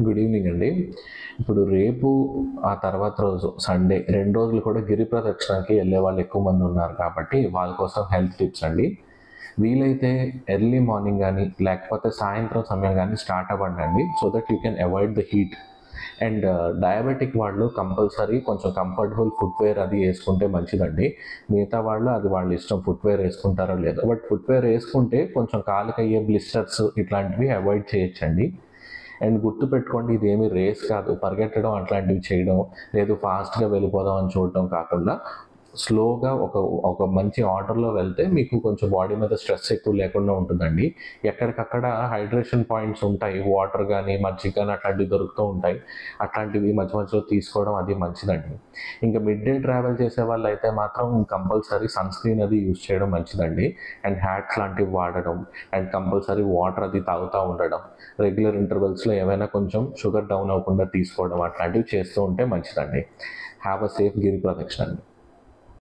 Good evening అండి. ఇప్పుడు రేపు, ఆ తర్వాత రోజు సండే 2 రోజులు కూడా గిరి ప్రదక్షిణకి వెళ్ళే వాళ్ళు ఎక్కువ మంది ఉన్నారు కాబట్టి వాళ్ళ కోసం హెల్త్ టిప్స్ అండి. వీలైతే ఎర్లీ మార్నింగ్ కానీ లేకపోతే సాయంత్రం సమయం కానీ స్టార్ట్ అవ్వండి so that you can avoid the heat. And diabetic వాళ్ళు కంపల్సరీ కొంచెం కంఫర్టబుల్ ఫుట్వేర్ అది వేసుకుంటే మంచిదండి. మిగతా వాళ్ళు అది వాళ్ళ ఇష్టం, ఫుట్వేర్ వేసుకుంటారో లేదో. బట్ ఫుట్వేర్ వేసుకుంటే కొంచెం కాలుకి అయ్యే బ్లిస్టర్స్ ఇట్లాంటివి అవాయిడ్ చేయొచ్చండి. అండ్ గుర్తుపెట్టుకోండి, ఇదేమి రేస్ కాదు, పరిగెట్టడం అట్లాంటివి చేయడం లేదు, ఫాస్ట్గా వెళ్ళిపోదాం అని చూడటం కాకుండా స్లోగా ఒక ఒక మంచి ఆర్డర్లో వెళ్తే మీకు కొంచెం బాడీ మీద స్ట్రెస్ ఎక్కువ లేకుండా ఉంటుందండి. ఎక్కడికక్కడ హైడ్రేషన్ పాయింట్స్ ఉంటాయి, వాటర్ కానీ మజ్జిగ కానీ అట్లాంటివి దొరుకుతూ ఉంటాయి. అట్లాంటివి మధ్య మధ్యలో తీసుకోవడం అది మంచిదండి. ఇంకా మిడ్ డే ట్రావెల్ చేసే వాళ్ళు అయితే మాత్రం కంపల్సరీ సన్ స్క్రీన్ అది యూజ్ చేయడం మంచిదండి. అండ్ హ్యాట్స్ లాంటివి వాడడం, అండ్ కంపల్సరీ వాటర్ అది తాగుతూ ఉండడం, రెగ్యులర్ ఇంటర్వెల్స్లో ఏమైనా కొంచెం షుగర్ డౌన్ అవ్వకుండా తీసుకోవడం అట్లాంటివి చేస్తూ ఉంటే మంచిదండి. హ్యావ్ అ సేఫ్ గిరి ప్రదక్షిణ అండి.